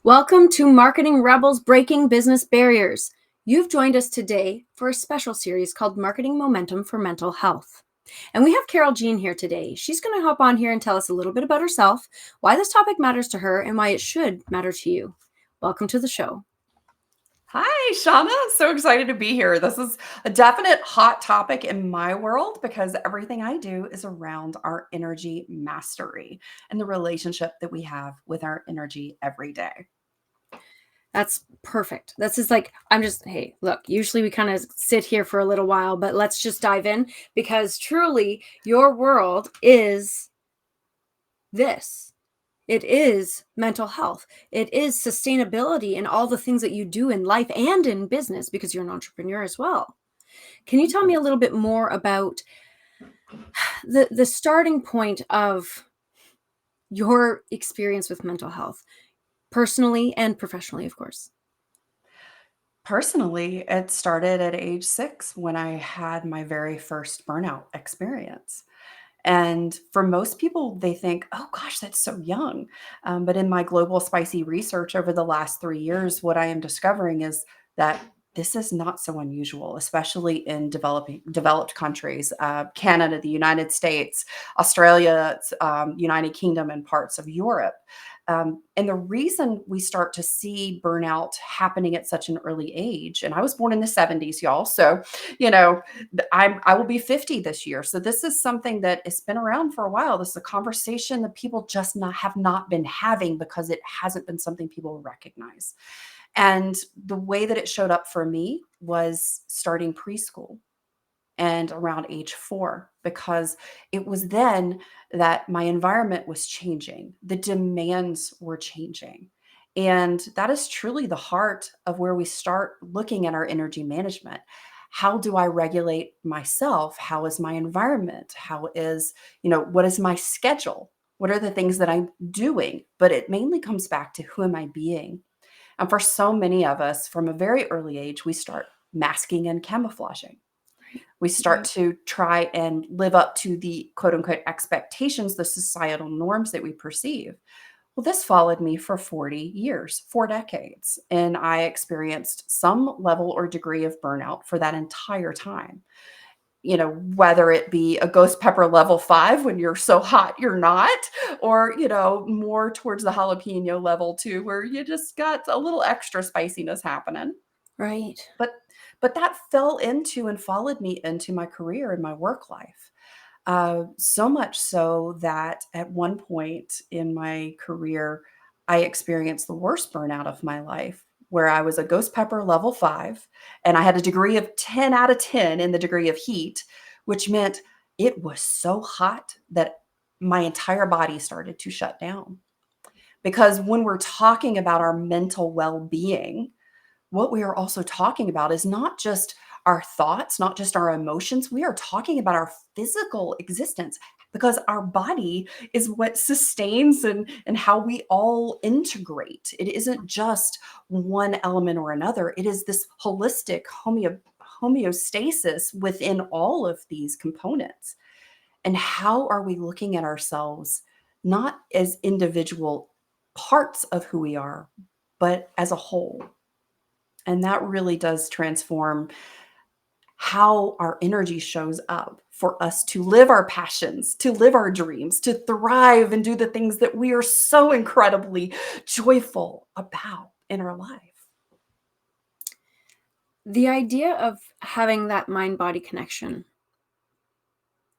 Welcome to Marketing Rebels Breaking Business Barriers. You've joined us today for a special series called Marketing Momentum for Mental Health. And we have Carol Jean here today. She's going to hop on here and tell us a little bit about herself, why this topic matters to her, and why it should matter to you. Welcome to the show. Hi, Shauna. I'm so excited to be here. This is a definite hot topic in my world because everything I do is around our energy mastery and the relationship that we have with our energy every day. That's perfect. This is hey, look, usually we kind of sit here for a little while, but let's just dive in because truly your world is this. It is mental health. It is sustainability in all the things that you do in life and in business because you're an entrepreneur as well. Can you tell me a little bit more about the starting point of your experience with mental health, personally and professionally, of course? Personally, it started at age 6 when I had my very first burnout experience. And for most people, they think, oh gosh, that's so young. But in my global spicy research over the last 3 years, what I am discovering is that this is not so unusual, especially in developed countries, Canada, the United States, Australia, United Kingdom, and parts of Europe. And the reason we start to see burnout happening at such an early age, and I was born in the 70s, y'all. So, you know, I will be 50 this year. So this is something that has been around for a while. This is a conversation that people just have not been having because it hasn't been something people recognize. And the way that it showed up for me was starting preschool and around age 4, because it was then that my environment was changing. The demands were changing. And that is truly the heart of where we start looking at our energy management. How do I regulate myself? How is my environment? How is, what is my schedule? What are the things that I'm doing? But it mainly comes back to who am I being? And for so many of us from a very early age, we start masking and camouflaging. We start Right. to try and live up to the quote unquote expectations, the societal norms that we perceive. Well, this followed me for 40 years, 4 decades, and I experienced some level or degree of burnout for that entire time. Whether it be a ghost pepper level 5 when you're so hot you're not, or, more towards the jalapeno level 2 where you just got a little extra spiciness happening. Right. But that fell into and followed me into my career and my work life. So much so that at one point in my career, I experienced the worst burnout of my life, where I was a ghost pepper level 5, and I had a degree of 10 out of 10 in the degree of heat, which meant it was so hot that my entire body started to shut down. Because when we're talking about our mental well being, what we are also talking about is not just our thoughts, not just our emotions. We are talking about our physical existence because our body is what sustains and how we all integrate. It isn't just one element or another. It is this holistic homeostasis within all of these components. And how are we looking at ourselves not as individual parts of who we are, but as a whole? And that really does transform how our energy shows up for us to live our passions, to live our dreams, to thrive and do the things that we are so incredibly joyful about in our life. The idea of having that mind-body connection,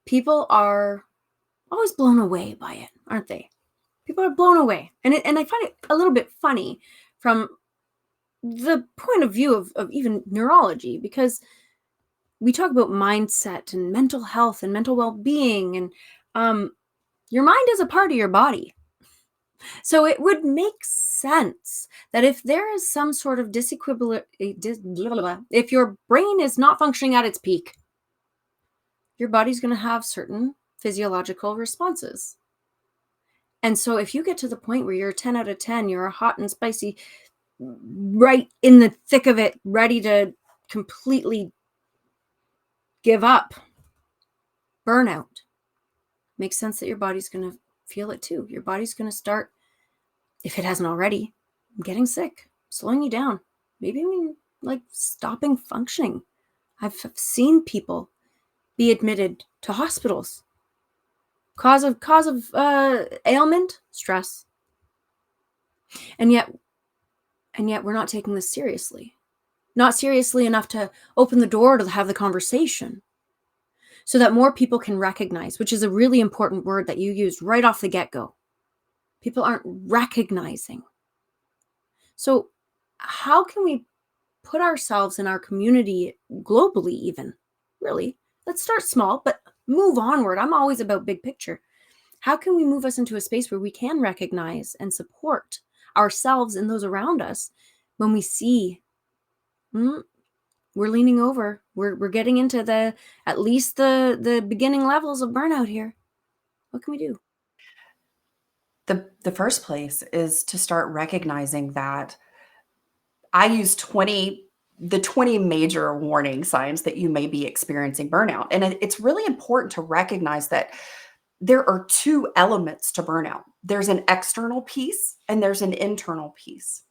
people are always blown away by it, aren't they? People are blown away. And I find it a little bit funny from the point of view of even neurology, because we talk about mindset and mental health and mental well-being, and your mind is a part of your body. So it would make sense that if there is some sort of if your brain is not functioning at its peak, your body's going to have certain physiological responses. And so if you get to the point where you're 10 out of 10, you're hot and spicy, right in the thick of it, ready to completely give up, burnout, makes sense that your body's going to feel it too. Your body's going to start, if it hasn't already, getting sick, slowing you down, maybe even like stopping functioning. I've seen people be admitted to hospitals. Cause of ailment, stress. And yet we're not taking this seriously. Not seriously enough to open the door to have the conversation so that more people can recognize, which is a really important word that you used right off the get-go. People aren't recognizing. So how can we put ourselves in our community globally even? Really, let's start small, but move onward. I'm always about big picture. How can we move us into a space where we can recognize and support ourselves and those around us when we see we're leaning over, we're getting into the at least the beginning levels of burnout here? What can we do? The first place is to start recognizing that I use the 20 major warning signs that you may be experiencing burnout. And it's really important to recognize that there are two elements to burnout. There's an external piece and there's an internal piece.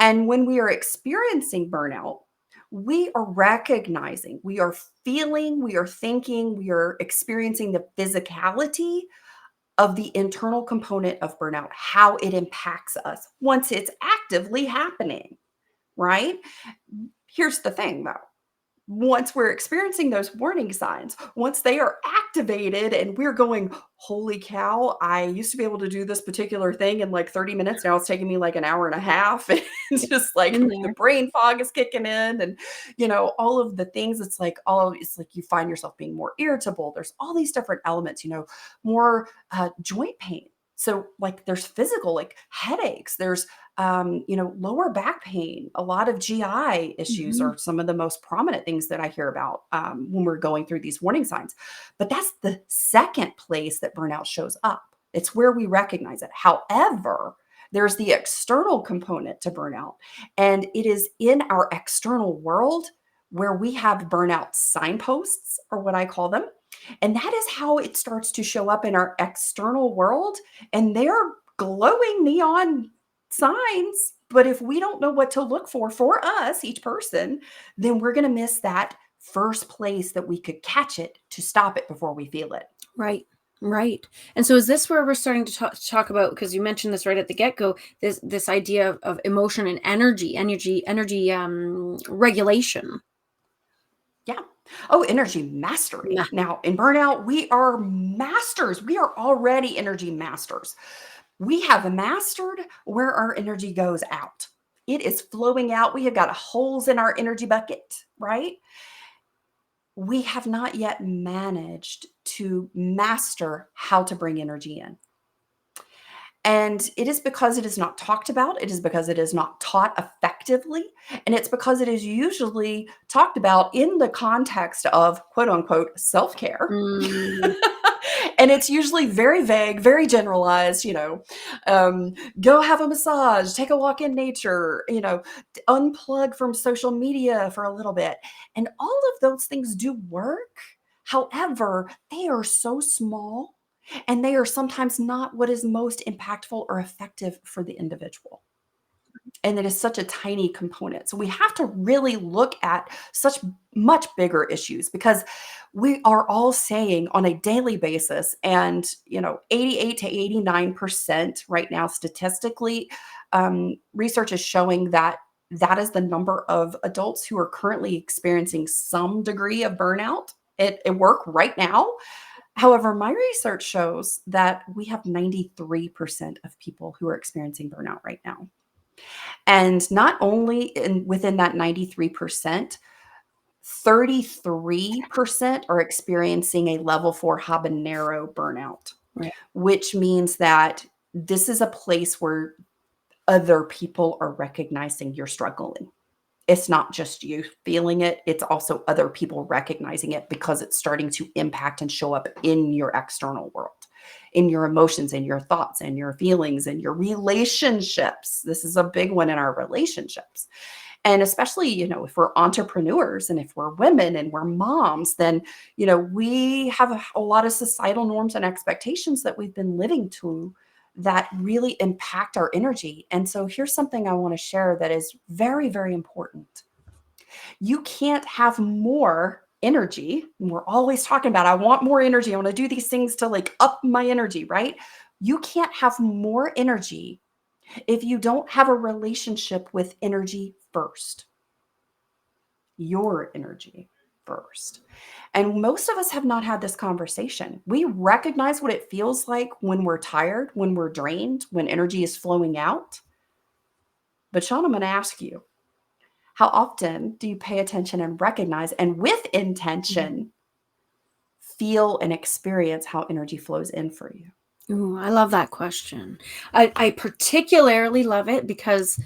And when we are experiencing burnout, we are recognizing, we are feeling, we are thinking, we are experiencing the physicality of the internal component of burnout, how it impacts us once it's actively happening, right? Here's the thing though. Once we're experiencing those warning signs, once they are activated and we're going, holy cow, I used to be able to do this particular thing in like 30 minutes. Now it's taking me like an hour and a half. And it's just like In the there. brain fog is kicking in and, all of the things. It's like you find yourself being more irritable. There's all these different elements, more joint pain. So like there's physical, like headaches, there's lower back pain. A lot of GI issues Mhm. are some of the most prominent things that I hear about when we're going through these warning signs. But that's the second place that burnout shows up. It's where we recognize it. However, there's the external component to burnout, and it is in our external world where we have burnout signposts, or what I call them. And that is how it starts to show up in our external world. And they're glowing neon signs. But if we don't know what to look for us, each person, then we're going to miss that first place that we could catch it to stop it before we feel it. Right. Right. And so is this where we're starting to talk about, because you mentioned this right at the get-go, this idea of emotion and energy regulation. Yeah. Oh, energy mastery. Yeah. Now, in burnout, we are masters. We are already energy masters. We have mastered where our energy goes out. It is flowing out. We have got holes in our energy bucket, right? We have not yet managed to master how to bring energy in. And it is because it is not talked about. It is because it is not taught effectively. And it's because it is usually talked about in the context of quote unquote self care. Mm, And it's usually very vague, very generalized, go have a massage, take a walk in nature, unplug from social media for a little bit. And all of those things do work. However, they are so small and they are sometimes not what is most impactful or effective for the individual. And it is such a tiny component. So we have to really look at such much bigger issues because we are all saying on a daily basis, and 88 to 89% right now statistically, research is showing that that is the number of adults who are currently experiencing some degree of burnout at work right now. However, my research shows that we have 93% of people who are experiencing burnout right now. And not only within that 93%, 33% are experiencing a level 4 habanero burnout, right. which means that this is a place where other people are recognizing you're struggling. It's not just you feeling it, it's also other people recognizing it because it's starting to impact and show up in your external world, in your emotions and your thoughts and your feelings and your relationships. This is a big one in our relationships. And especially, if we're entrepreneurs and if we're women and we're moms, then, we have a lot of societal norms and expectations that we've been living to that really impact our energy. And so here's something I want to share that is very, very important. You can't have more energy. And we're always talking about, I want more energy. I want to do these things to like up my energy, right? You can't have more energy if you don't have a relationship with energy first, your energy first. And most of us have not had this conversation. We recognize what it feels like when we're tired, when we're drained, when energy is flowing out. But Sean, I'm going to ask you, how often do you pay attention and recognize, and with intention, feel and experience how energy flows in for you? Ooh, I love that question. I particularly love it because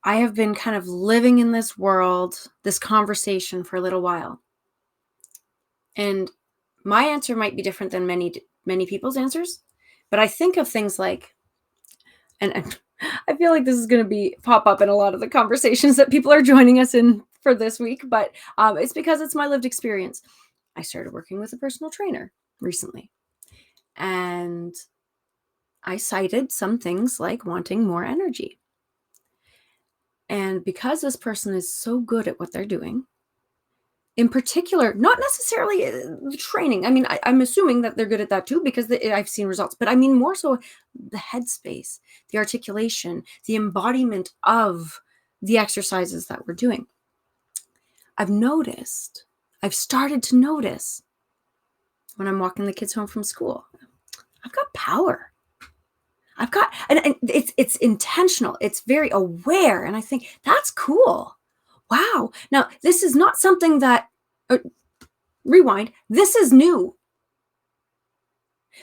I have been kind of living in this world, this conversation for a little while. And my answer might be different than many people's answers, but I think of things like, and I feel like this is going to pop up in a lot of the conversations that people are joining us in for this week, but it's because it's my lived experience. I started working with a personal trainer recently, and I cited some things like wanting more energy. And because this person is so good at what they're doing, in particular, not necessarily the training. I mean, I'm assuming that they're good at that too, because I've seen results, but I mean more so the headspace, the articulation, the embodiment of the exercises that we're doing. I've started to notice when I'm walking the kids home from school, I've got power. And it's intentional. It's very aware. And I think that's cool. Wow. Now, this is not something that, rewind, this is new.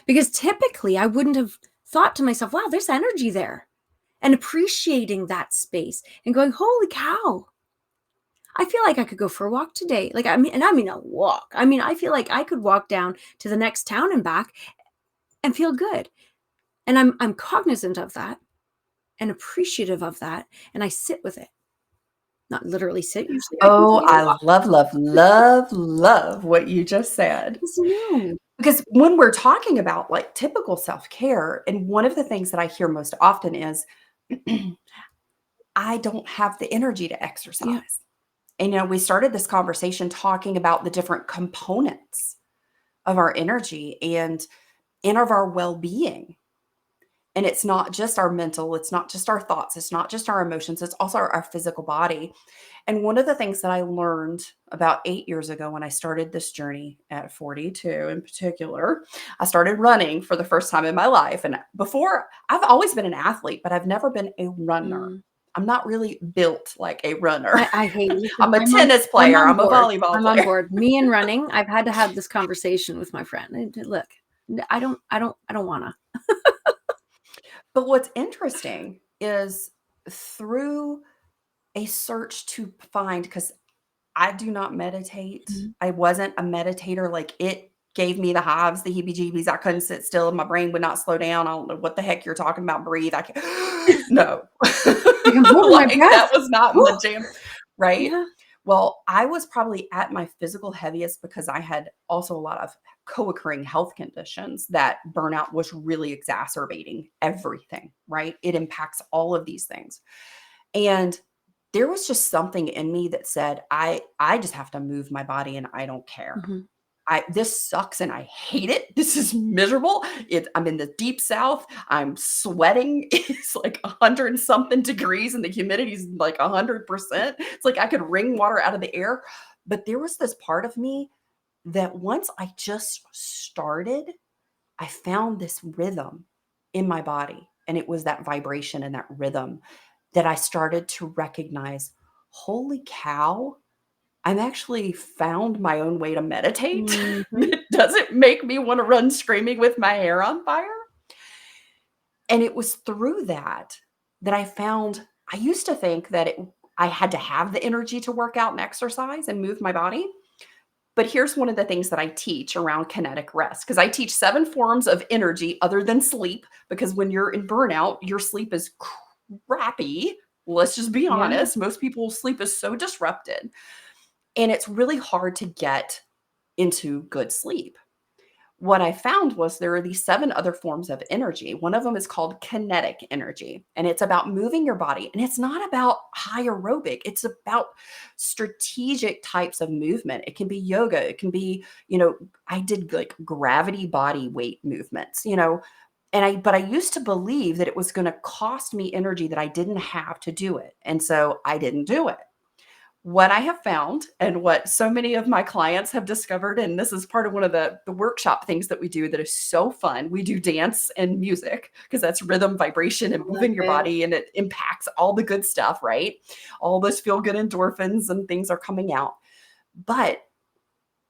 Because typically I wouldn't have thought to myself, wow, there's energy there. And appreciating that space and going, holy cow. I feel like I could go for a walk today. Like, I mean a walk. I mean, I feel like I could walk down to the next town and back and feel good. And I'm cognizant of that and appreciative of that. And I sit with it. Not literally sit. Usually I Oh, continue to I walk. love, love, love, love what you just said. It's new. Because when we're talking about like typical self-care, and one of the things that I hear most often is, I don't have the energy to exercise. Yeah. And, we started this conversation talking about the different components of our energy and of our well-being. And it's not just our mental, it's not just our thoughts, it's not just our emotions, it's also our physical body. And one of the things that I learned about 8 years ago when I started this journey at 42 in particular, I started running for the first time in my life. And before, I've always been an athlete, but I've never been a runner. Mm. I'm not really built like a runner. I hate it. I'm a tennis I'm player, on I'm a board. volleyball I'm on player. board. Me and running, I've had to have this conversation with my friend. Look, I don't wanna. But what's interesting is through a search to find, because I do not meditate. Mhm. I wasn't a meditator. Like, it gave me the hives, the heebie-jeebies. I couldn't sit still. My brain would not slow down. I don't know what the heck you're talking about. Breathe. I can't. No. Like, I'm holding my Like, breath. that was not my jam, right? Yeah. Well, I was probably at my physical heaviest because I had also a lot of co-occurring health conditions that burnout was really exacerbating everything, right? It impacts all of these things. And there was just something in me that said, I just have to move my body and I don't care. Mhm. This sucks and I hate it. This is miserable. I'm in the deep south. I'm sweating. It's like 100 and something degrees and the humidity is like 100%. It's like I could wring water out of the air. But there was this part of me that once I just started, I found this rhythm in my body. And it was that vibration and that rhythm that I started to recognize, holy cow, I'm actually found my own way to meditate Mhm. that doesn't make me want to run screaming with my hair on fire. And it was through that that I found, I used to think that I had to have the energy to work out and exercise and move my body. But here's one of the things that I teach around kinetic rest, because I teach 7 forms of energy other than sleep, because when you're in burnout, your sleep is crappy. Let's just be Yeah. honest. Most people's sleep is so disrupted. And it's really hard to get into good sleep. What I found was there are these 7 other forms of energy. One of them is called kinetic energy, and it's about moving your body. And it's not about high aerobic, it's about strategic types of movement. It can be yoga, it can be, I did like gravity body weight movements, but I used to believe that it was going to cost me energy that I didn't have to do it. And so I didn't do it. What I have found and what so many of my clients have discovered, and this is part of one of the workshop things that we do that is so fun. We do dance and music because that's rhythm, vibration, and Love moving your it. body, and it impacts all the good stuff, right? All those feel good endorphins and things are coming out. But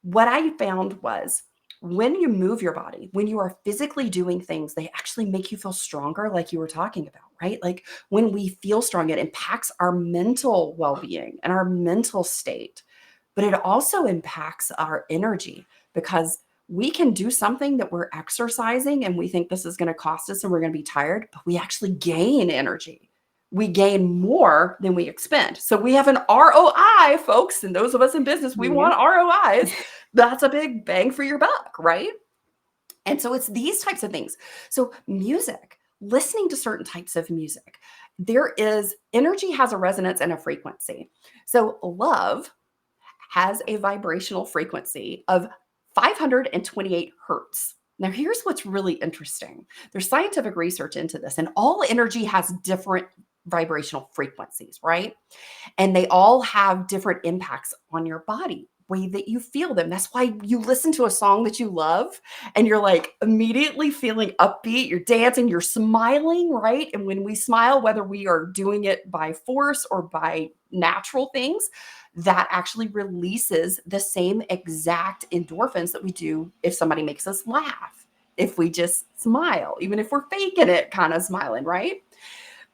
what I found was when you move your body, when you are physically doing things, they actually make you feel stronger, like you were talking about, right? Like when we feel strong, it impacts our mental well being and our mental state, but it also impacts our energy because we can do something that we're exercising and we think this is going to cost us and we're going to be tired, but we actually gain energy. We gain more than we expend. So we have an ROI, folks. And those of us in business, we Yep. want ROIs. That's a big bang for your buck, right? And so it's these types of things. So music, listening to certain types of music, energy has a resonance and a frequency. So love has a vibrational frequency of 528 hertz. Now, here's what's really interesting. There's scientific research into this, and all energy has different vibrational frequencies, right? And they all have different impacts on your body, way that you feel them. That's why you listen to a song that you love and you're like immediately feeling upbeat, you're dancing, you're smiling, right? And when we smile, whether we are doing it by force or by natural things, that actually releases the same exact endorphins that we do if somebody makes us laugh, if we just smile, even if we're faking it, kind of smiling, right?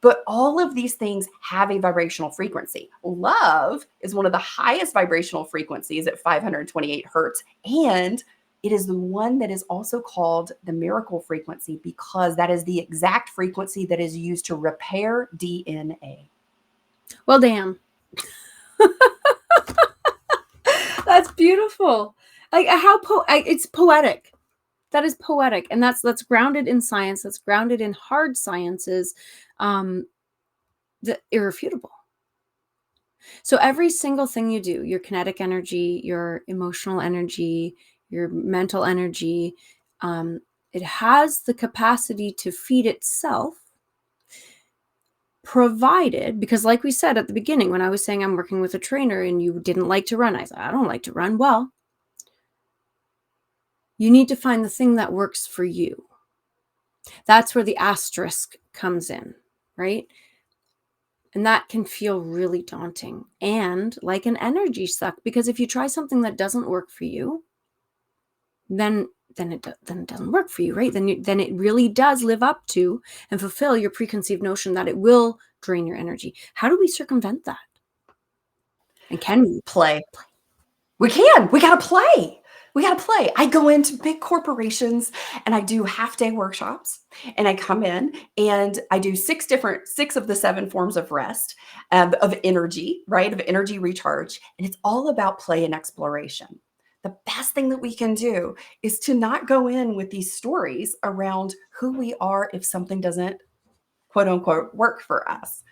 But all of these things have a vibrational frequency. Love is one of the highest vibrational frequencies at 528 hertz. And it is the one that is also called the miracle frequency because that is the exact frequency that is used to repair DNA. Well, damn. That's beautiful. Like it's poetic. That is poetic, and that's grounded in science. That's grounded in hard sciences, the irrefutable. So every single thing you do, your kinetic energy, your emotional energy, your mental energy, it has the capacity to feed itself, provided, because like we said at the beginning, when I was saying I'm working with a trainer and you didn't like to run, I said, I don't like to run. Well, you need to find the thing that works for you. That's where the asterisk comes in, right? And that can feel really daunting and like an energy suck, because if you try something that doesn't work for you, then it doesn't work for you, right? Then it really does live up to and fulfill your preconceived notion that it will drain your energy. How do we circumvent that? And can we? Play. We can. We got to play. We got to play. I go into big corporations and I do half day workshops and I come in and I do six of the 7 forms of rest, of energy, right? Of energy recharge. And it's all about play and exploration. The best thing that we can do is to not go in with these stories around who we are if something doesn't quote unquote work for us.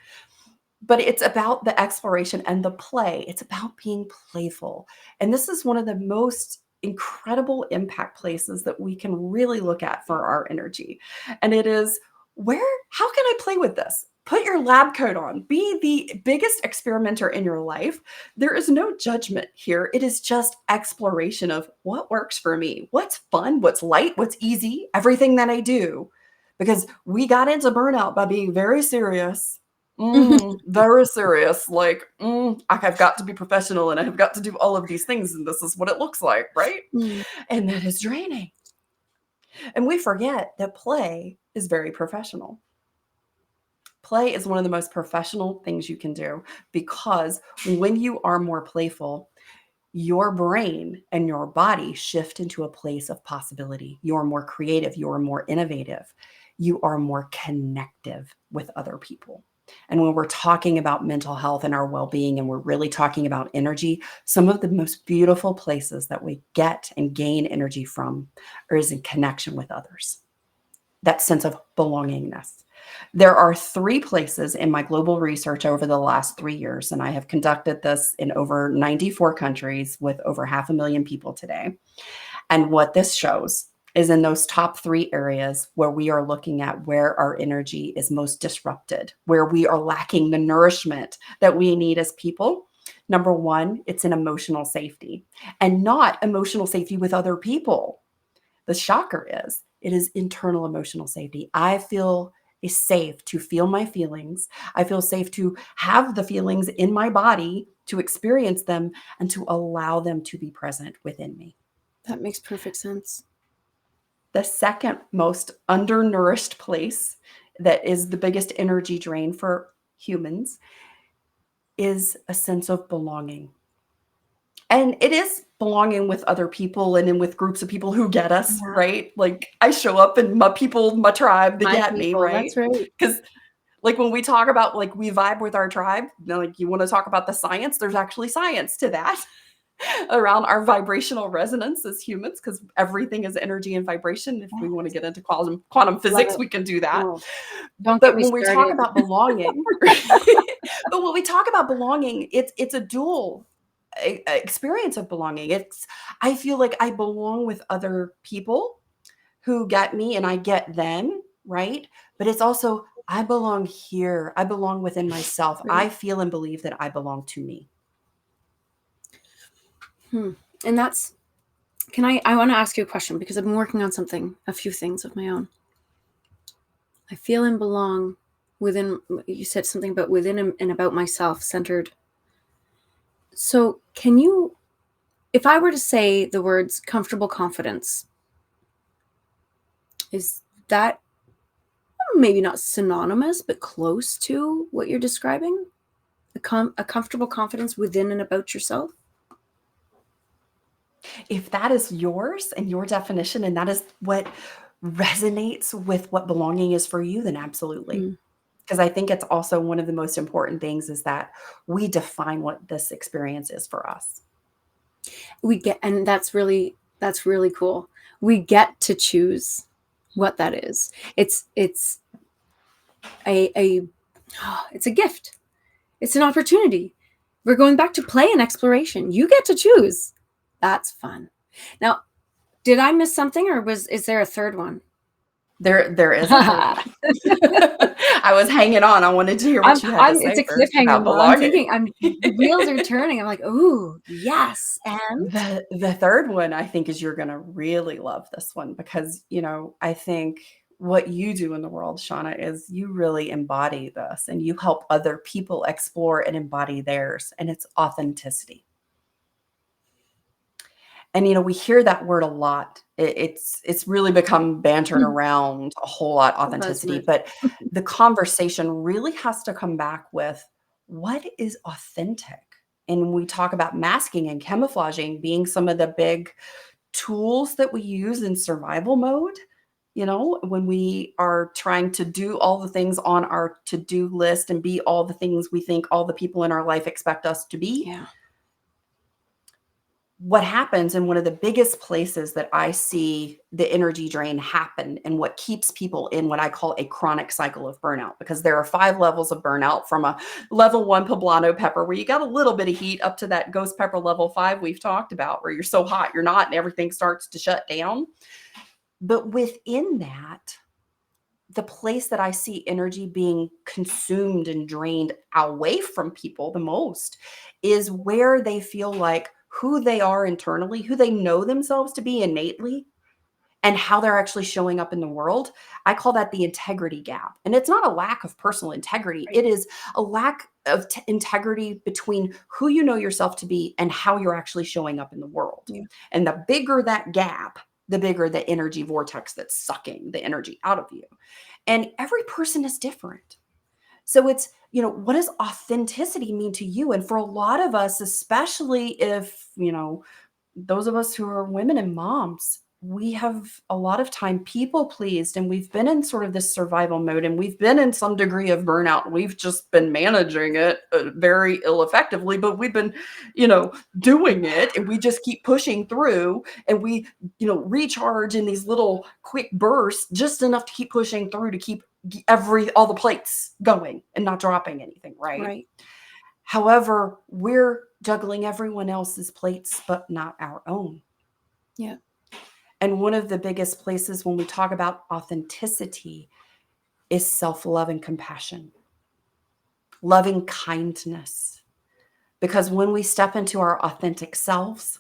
But it's about the exploration and the play. It's about being playful. And this is one of the most incredible impact places that we can really look at for our energy. And it is how can I play with this? Put your lab coat on. Be the biggest experimenter in your life. There is no judgment here. It is just exploration of what works for me, what's fun, what's light, what's easy, everything that I do. Because we got into burnout by being very serious. Very serious. Like, I've got to be professional and I've got to do all of these things, and this is what it looks like, right? And that is draining. And we forget that play is very professional. Play is one of the most professional things you can do because when you are more playful, your brain and your body shift into a place of possibility. You're more creative, you're more innovative, you are more connective with other people. And when we're talking about mental health and our well-being, and we're really talking about energy, some of the most beautiful places that we get and gain energy from is in connection with others. That sense of belongingness. There are 3 places in my global research over the last 3 years, and I have conducted this in over 94 countries with over 500,000 people today. And what this shows is in those top 3 areas where we are looking at where our energy is most disrupted, where we are lacking the nourishment that we need as people. Number 1, it's in emotional safety, and not emotional safety with other people. The shocker is, it is internal emotional safety. I feel is safe to feel my feelings. I feel safe to have the feelings in my body, to experience them, and to allow them to be present within me. That makes perfect sense. The second most undernourished place that is the biggest energy drain for humans is a sense of belonging. And it is belonging with other people and in with groups of people who get us, Yeah. right? Like, I show up and my people, my tribe, they My get me, people, right? that's right. Because like when we talk about like we vibe with our tribe, like you want to talk about the science, there's actually science to that around our vibrational resonance as humans, because everything is energy and vibration. If we want to Yes. get into quantum Love physics, it. we can do that. Oh, don't get But me when we talk started. about belonging, but when we talk about belonging, it's a dual experience of belonging. It's I feel like I belong with other people who get me and I get them, right? But it's also I belong here. I belong within myself. Right. I feel and believe that I belong to me. And that's, I want to ask you a question because I've been working on a few things of my own. I feel and belong within, you said something about within and about myself centered. So can you, if I were to say the words comfortable confidence, is that maybe not synonymous, but close to what you're describing? A comfortable confidence within and about yourself? If that is yours and your definition, and that is what resonates with what belonging is for you, then absolutely. Mm. Because I think it's also one of the most important things is that we define what this experience is for us. We get, and that's really cool. We get to choose what that is. It's a it's a gift. It's an opportunity. We're going back to play and exploration. You get to choose. That's fun. Now, did I miss something, or is there a third one? There is a third one. I was hanging on. I wanted to hear what you had to It's say a first cliffhanger about now. I'm belonging. thinking, the wheels are turning. I'm like, ooh, yes. And The third one, I think, is you're gonna really love this one because, I think what you do in the world, Shauna, is you really embody this and you help other people explore and embody theirs, and it's authenticity. And, we hear that word a lot. It's really become bantered around a whole lot, a authenticity, buzzword. but the conversation really has to come back with what is authentic? And we talk about masking and camouflaging being some of the big tools that we use in survival mode, when we are trying to do all the things on our to-do list and be all the things we think all the people in our life expect us to be. Yeah. What happens, and one of the biggest places that I see the energy drain happen and what keeps people in what I call a chronic cycle of burnout, because there are 5 levels of burnout, from a level 1 poblano pepper where you got a little bit of heat up to that ghost pepper level 5 we've talked about, where you're so hot you're not and everything starts to shut down. But within that, the place that I see energy being consumed and drained away from people the most is where they feel like who they are internally, who they know themselves to be innately, and how they're actually showing up in the world. I call that the integrity gap. And it's not a lack of personal integrity, Right. it is a lack of integrity between who you know yourself to be and how you're actually showing up in the world. Yeah. And the bigger that gap, the bigger the energy vortex that's sucking the energy out of you. And every person is different. So it's, what does authenticity mean to you? And for a lot of us, especially if, those of us who are women and moms, we have a lot of time people pleased, and we've been in sort of this survival mode, and we've been in some degree of burnout. We've just been managing it very ill effectively, but we've been, doing it, and we just keep pushing through, and we, recharge in these little quick bursts, just enough to keep pushing through to keep all the plates going and not dropping anything, right? Right. However, we're juggling everyone else's plates, but not our own. Yeah. And one of the biggest places when we talk about authenticity is self love and compassion, loving kindness. Because when we step into our authentic selves,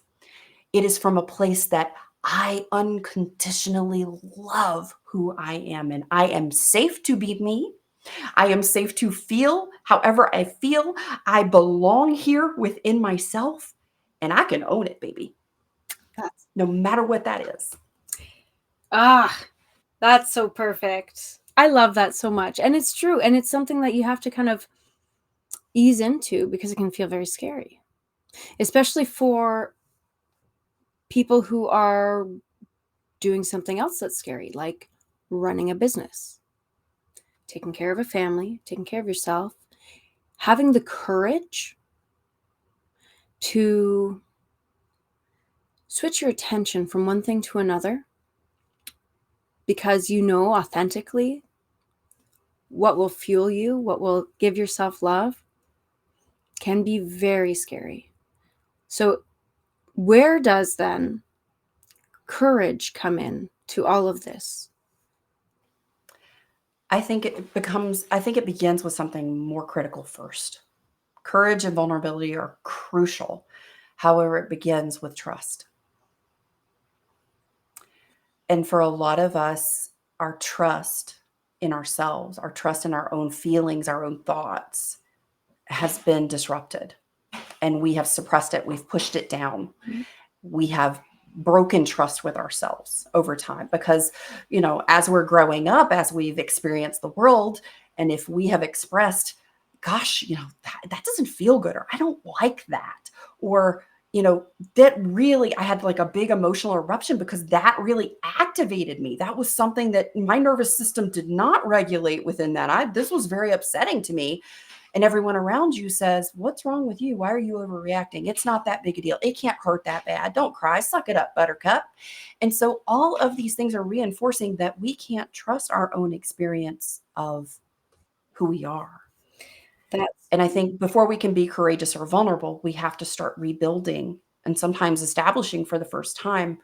it is from a place that I unconditionally love who I am, and I am safe to be me. I am safe to feel however I feel. I belong here within myself, and I can own it, baby, That's no matter what that is. ah, that's so perfect. I love that so much. And it's true. And it's something that you have to kind of ease into because it can feel very scary, especially for people who are doing something else that's scary, like running a business, taking care of a family, taking care of yourself, having the courage to switch your attention from one thing to another because you know authentically what will fuel you, what will give yourself love, can be very scary. So, where does then courage come in to all of this? I think it begins with something more critical first. Courage and vulnerability are crucial. However, it begins with trust. And for a lot of us, our trust in ourselves, our trust in our own feelings, our own thoughts has been disrupted. And we have suppressed it. We've pushed it down. Mhm. We have broken trust with ourselves over time because, as we're growing up, as we've experienced the world, and if we have expressed, gosh, that doesn't feel good, or I don't like that, or, that really, I had like a big emotional eruption because that really activated me. That was something that my nervous system did not regulate within that. This was very upsetting to me, and everyone around you says, "What's wrong with you? Why are you overreacting? It's not that big a deal. It can't hurt that bad. Don't cry. Suck it up, buttercup." And so all of these things are reinforcing that we can't trust our own experience of who we are. That's And I think before we can be courageous or vulnerable, we have to start rebuilding and sometimes establishing for the first time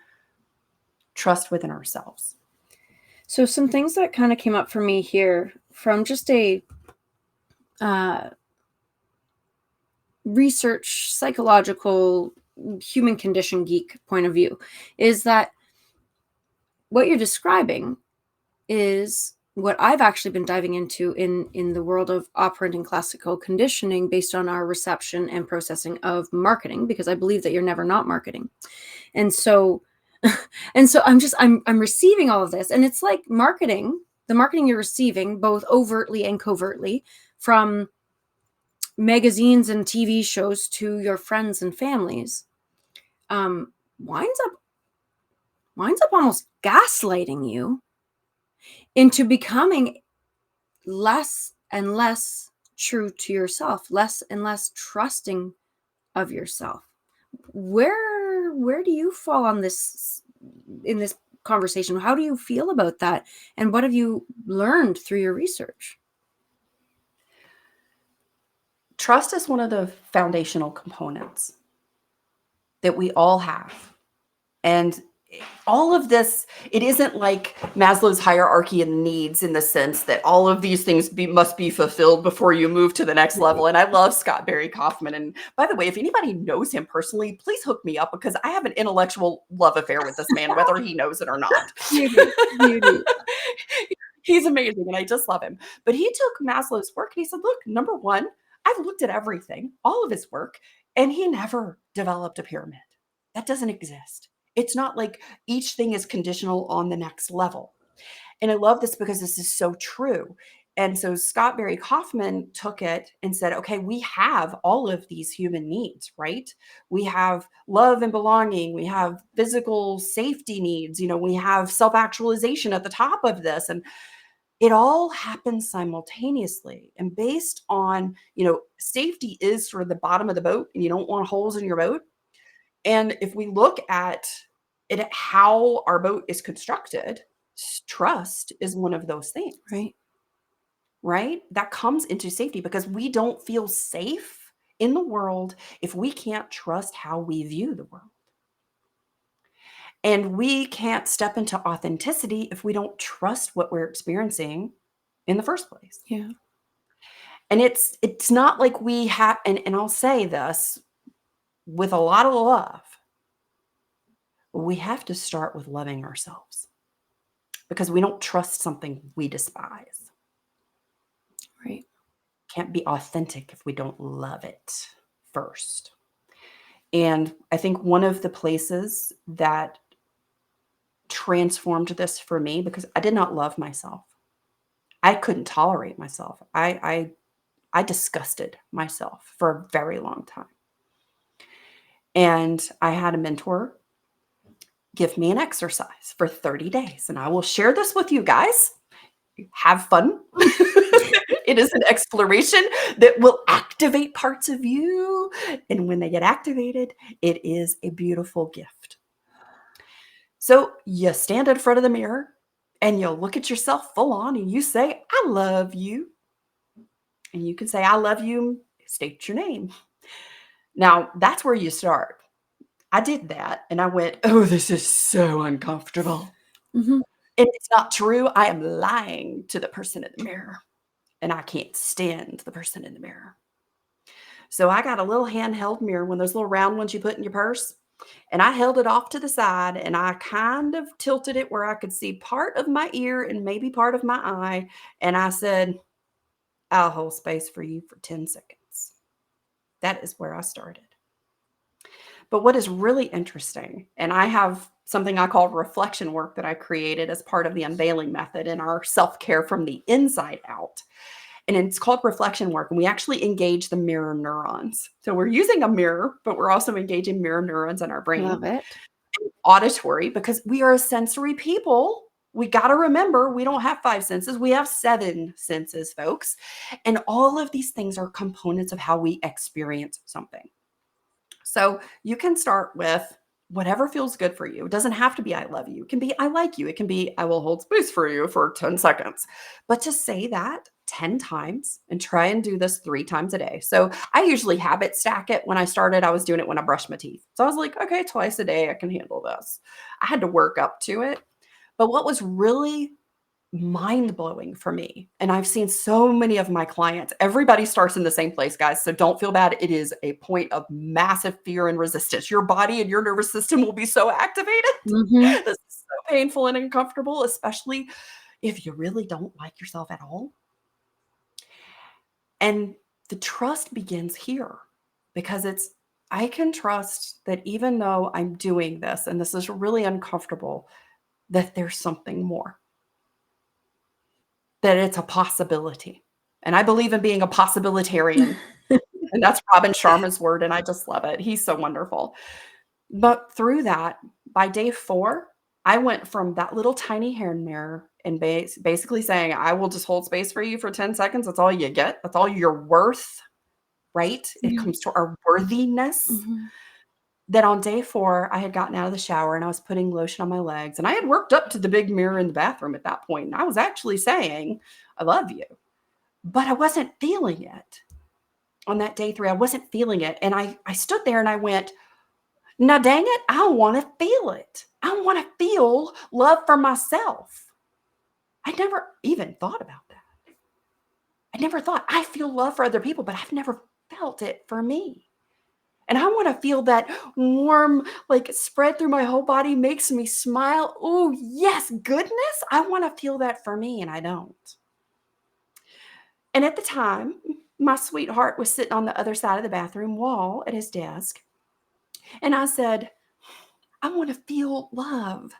trust within ourselves. so some things that kind of came up for me here from just a uh, research, psychological, human condition geek point of view is that what you're describing is what I've actually been diving into in the world of operating classical conditioning based on our reception and processing of marketing, because I believe that you're never not marketing. And so I'm receiving all of this, and it's like marketing, the marketing you're receiving both overtly and covertly from magazines and TV shows to your friends and families, um, winds up almost gaslighting you into becoming less and less true to yourself, less and less trusting of yourself. Where do you fall on this in this conversation? How do you feel about that? And what have you learned through your research? Trust is one of the foundational components that we all have. And all of this, it isn't like Maslow's hierarchy of needs in the sense that all of these things must be fulfilled before you move to the next level. And I love Scott Barry Kaufman. And by the way, if anybody knows him personally, please hook me up because I have an intellectual love affair with this man, whether he knows it or not. You do. You do. He's amazing and I just love him. But he took Maslow's work and he said, look, number one, I've looked at everything, all of his work, and he never developed a pyramid. That doesn't exist. It's not like each thing is conditional on the next level. And I love this because this is so true. And so Scott Barry Kaufman took it and said, okay, we have all of these human needs, right? We have love and belonging. We have physical safety needs. We have self-actualization at the top of this. And it all happens simultaneously. And based on, safety is sort of the bottom of the boat and you don't want holes in your boat. And if we look at it, how our boat is constructed, trust is one of those things. Right? That comes into safety because we don't feel safe in the world if we can't trust how we view the world. And we can't step into authenticity if we don't trust what we're experiencing in the first place. Yeah. And it's not like we have, and I'll say this with a lot of love, we have to start with loving ourselves because we don't trust something we despise. Right. Can't be authentic if we don't love it first. And I think one of the places that transformed this for me, because I did not love myself. I couldn't tolerate myself. I disgusted myself for a very long time. And I had a mentor give me an exercise for 30 days. And I will share this with you guys. Have fun. It is an exploration that will activate parts of you. And when they get activated, it is a beautiful gift. So you stand in front of the mirror and you look at yourself full on and you say, I love you. And you can say, I love you, state your name. Now, that's where you start. I did that and I went, oh, this is so uncomfortable. Mm-hmm. And it's not true. I am lying to the person in the mirror and I can't stand the person in the mirror. So I got a little handheld mirror, one of those little round ones you put in your purse. And I held it off to the side and I kind of tilted it where I could see part of my ear and maybe part of my eye. And I said, I'll hold space for you for 10 seconds. That is where I started. But what is really interesting, and I have something I call reflection work that I created as part of the unveiling method in our self-care from the inside out. And it's called reflection work. And we actually engage the mirror neurons. So we're using a mirror, but we're also engaging mirror neurons in our brain. Love it. Auditory, because we are a sensory people. We got to remember we don't have 5 senses. We have 7 senses, folks. And all of these things are components of how we experience something. So you can start with whatever feels good for you. It doesn't have to be I love you. It can be I like you. It can be I will hold space for you for 10 seconds. But to say that 10 times and try and do this 3 times a day. So I usually habit stack it. When I started, I was doing it when I brushed my teeth. So I was like, okay, twice a day, I can handle this. I had to work up to it. But what was really mind-blowing for me, and I've seen so many of my clients, everybody starts in the same place, guys, so don't feel bad. It is a point of massive fear and resistance. Your body and your nervous system will be so activated. Mm-hmm. This is so painful and uncomfortable, especially if you really don't like yourself at all. And the trust begins here because I can trust that even though I'm doing this and this is really uncomfortable, that there's something more. That it's a possibility. And I believe in being a possibilitarian. And that's Robin Sharma's word, and I just love it. He's so wonderful. But through that, by day 4, I went from that little tiny hand mirror and basically saying, I will just hold space for you for 10 seconds. That's all you get. That's all you're worth, right? It Yeah. comes to our worthiness. Mm-hmm. Then on day 4, I had gotten out of the shower and I was putting lotion on my legs. And I had worked up to the big mirror in the bathroom at that point. And I was actually saying, I love you. But I wasn't feeling it. On that day 3, I wasn't feeling it. And I stood there and I went, now dang it, I want to feel it. I want to feel love for myself. I never even thought about that. I never thought I feel love for other people, but I've never felt it for me. And I want to feel that warm, like spread through my whole body, makes me smile. Oh, yes, goodness. I want to feel that for me, and I don't. And at the time, my sweetheart was sitting on the other side of the bathroom wall at his desk. And I said, I want to feel love.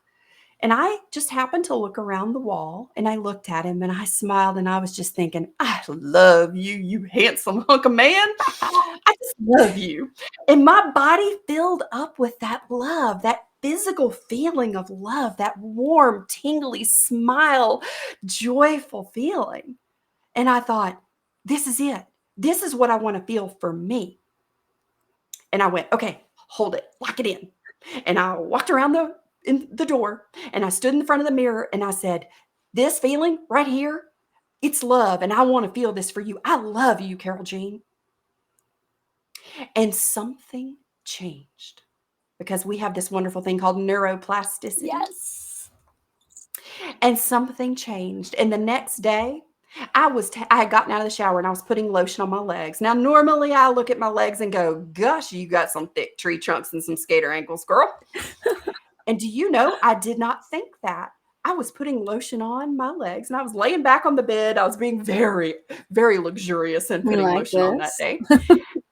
And I just happened to look around the wall, and I looked at him and I smiled, and I was just thinking, I love you, you handsome hunk of man. I just love you. And my body filled up with that love, that physical feeling of love, that warm, tingly smile, joyful feeling. And I thought, this is it. This is what I want to feel for me. And I went, okay, hold it, lock it in. And I walked around in the door, and I stood in the front of the mirror, and I said, this feeling right here, it's love. And I want to feel this for you. I love you, Carol Jean. And something changed because we have this wonderful thing called neuroplasticity. Yes. And something changed. And the next day, I had gotten out of the shower and I was putting lotion on my legs. Now, normally I look at my legs and go, gosh, you got some thick tree trunks and some skater ankles, girl. And do you know, I did not think that. I was putting lotion on my legs and I was laying back on the bed. I was being very, very luxurious and putting lotion on that day.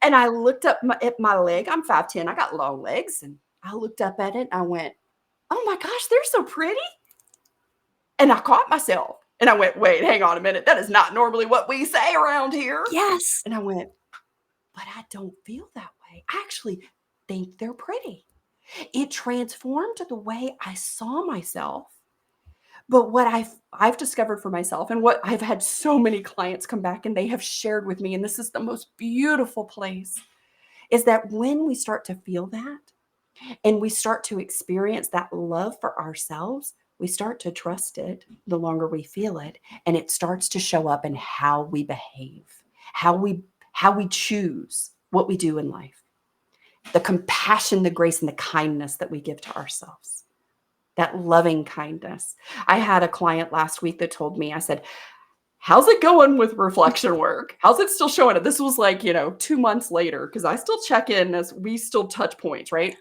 And I looked up at my leg. I'm 5'10". I got long legs. And I looked up at it and I went, oh my gosh, they're so pretty. And I caught myself. And I went, wait, hang on a minute. That is not normally what we say around here. Yes. And I went, but I don't feel that way. I actually think they're pretty. It transformed the way I saw myself. But what I've discovered for myself, and what I've had so many clients come back and they have shared with me, and this is the most beautiful place, is that when we start to feel that and we start to experience that love for ourselves, we start to trust it the longer we feel it, and it starts to show up in how we behave, how we choose what we do in life, the compassion, the grace, and the kindness that we give to ourselves, that loving kindness. I had a client last week that told me, I said, how's it going with reflection work? How's it still showing it? This was like, 2 months later, because I still check in as we still touch points, right?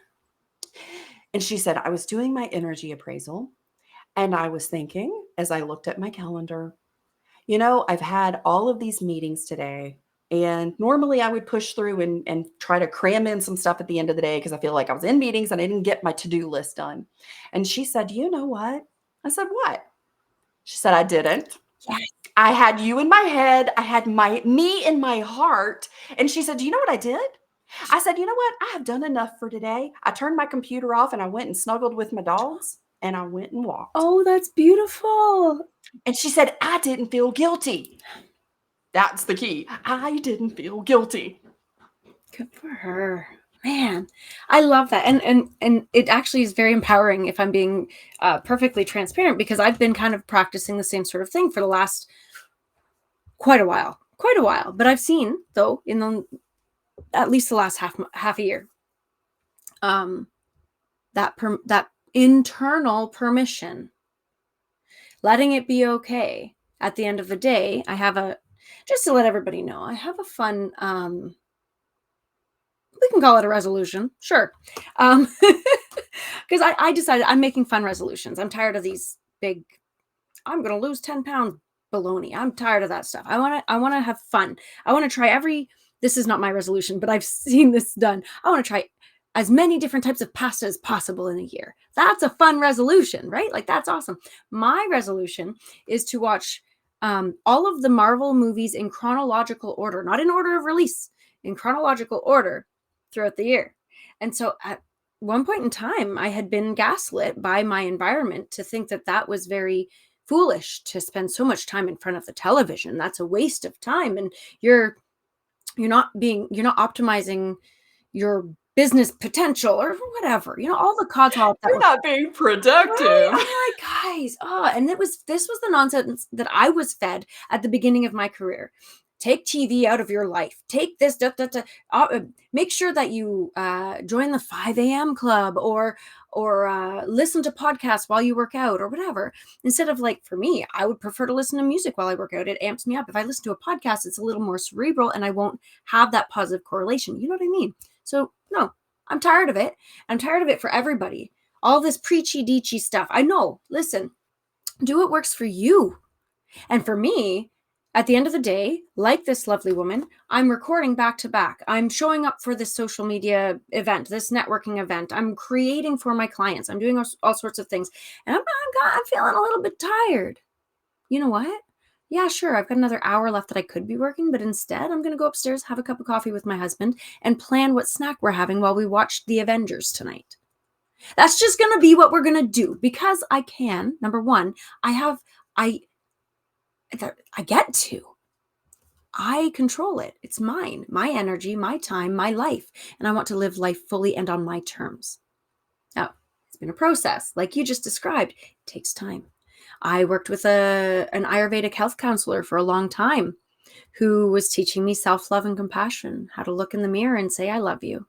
And she said, I was doing my energy appraisal. And I was thinking, as I looked at my calendar, I've had all of these meetings today. And normally I would push through and try to cram in some stuff at the end of the day because I feel like I was in meetings and I didn't get my to-do list done. And she said, you know what? I said, what? She said, I didn't. Yes. I had you in my head. I had me in my heart. And she said, do you know what I did? I said, you know what? I have done enough for today. I turned my computer off and I went and snuggled with my dogs and I went and walked. Oh, that's beautiful. And she said, I didn't feel guilty. That's the key. I didn't feel guilty. Good for her. Man, I love that. And it actually is very empowering if I'm being perfectly transparent, because I've been kind of practicing the same sort of thing for the last quite a while. But I've seen, though, at least the last half a year, that internal permission, letting it be okay. At the end of the day, just to let everybody know, I have a fun, we can call it a resolution. Sure. Because I decided I'm making fun resolutions. I'm tired of these big, I'm going to lose 10 pounds baloney. I'm tired of that stuff. I want to have fun. I want to try this is not my resolution, but I've seen this done. I want to try as many different types of pasta as possible in a year. That's a fun resolution, right? Like, that's awesome. My resolution is to watch all of the Marvel movies in chronological order, not in order of release, in chronological order throughout the year. And so at one point in time, I had been gaslit by my environment to think that was very foolish to spend so much time in front of the television. That's a waste of time. And you're not optimizing your business potential or whatever, all the codswallop that you're not being productive. Right? I'm like, guys, and this was the nonsense that I was fed at the beginning of my career. Take TV out of your life. Take this, make sure that you join the 5 a.m. club or listen to podcasts while you work out or whatever. Instead of, like, for me, I would prefer to listen to music while I work out. It amps me up. If I listen to a podcast, it's a little more cerebral and I won't have that positive correlation. You know what I mean? So no, I'm tired of it. I'm tired of it for everybody. All this preachy deechy stuff. I know. Listen, do what works for you. And for me, at the end of the day, like this lovely woman, I'm recording back to back. I'm showing up for this social media event, this networking event. I'm creating for my clients. I'm doing all sorts of things. And I'm feeling a little bit tired. You know what? Yeah, sure. I've got another hour left that I could be working, but instead I'm going to go upstairs, have a cup of coffee with my husband, and plan what snack we're having while we watch The Avengers tonight. That's just going to be what we're going to do because I can. Number one, I get to. I control it. It's mine, my energy, my time, my life. And I want to live life fully and on my terms. Now, it's been a process. Like you just described, it takes time. I worked with an Ayurvedic health counselor for a long time who was teaching me self-love and compassion, how to look in the mirror and say, I love you,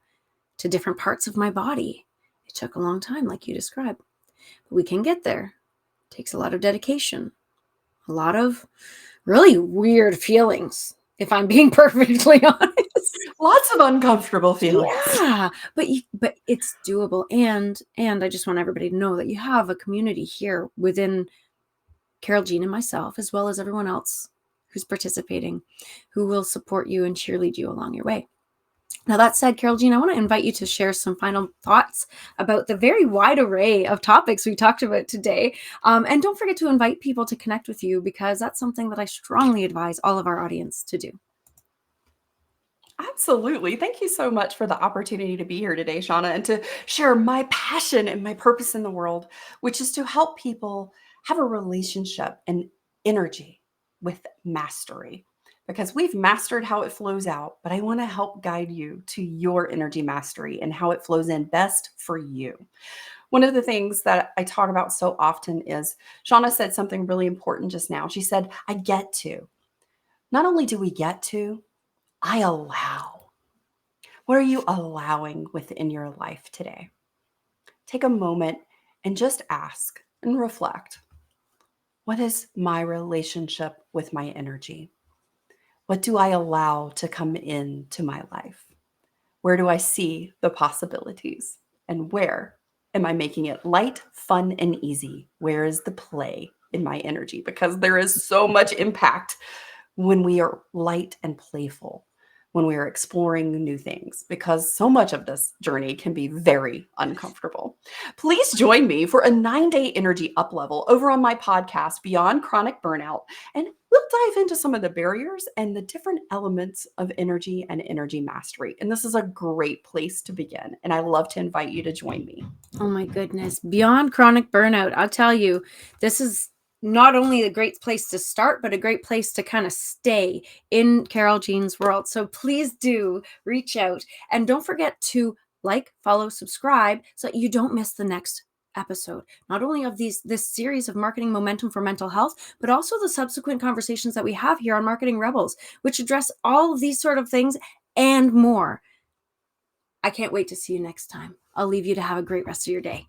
to different parts of my body. It took a long time, like you described. But we can get there. It takes a lot of dedication, a lot of really weird feelings, if I'm being perfectly honest. Lots of uncomfortable feelings. Yeah, but it's doable. And I just want everybody to know that you have a community here within Carol Jean and myself, as well as everyone else who's participating, who will support you and cheerlead you along your way. Now, that said, Carol Jean, I want to invite you to share some final thoughts about the very wide array of topics we talked about today. And don't forget to invite people to connect with you, because that's something that I strongly advise all of our audience to do. Absolutely. Thank you so much for the opportunity to be here today, Shauna, and to share my passion and my purpose in the world, which is to help people have a relationship and energy with mastery. Because we've mastered how it flows out, but I want to help guide you to your energy mastery and how it flows in best for you. One of the things that I talk about so often is Shauna said something really important just now. She said, I get to. Not only do we get to, I allow. What are you allowing within your life today? Take a moment and just ask and reflect. What is my relationship with my energy? What do I allow to come into my life? Where do I see the possibilities? And where am I making it light, fun, and easy? Where is the play in my energy? Because there is so much impact when we are light and playful, when we are exploring new things, because so much of this journey can be very uncomfortable. Please join me for a 9-day energy up level over on my podcast, Beyond Chronic Burnout, and we'll dive into some of the barriers and the different elements of energy and energy mastery. And this is a great place to begin. And I love to invite you to join me. Oh my goodness. Beyond Chronic Burnout. I'll tell you, this is not only a great place to start, but a great place to kind of stay in Carol Jean's world. So please do reach out, and don't forget to like, follow, subscribe so that you don't miss the next episode, not only of this series of Marketing Momentum for Mental Health, but also the subsequent conversations that we have here on Marketing Rebels, which address all of these sort of things and more. I can't wait to see you next time. I'll leave you to have a great rest of your day.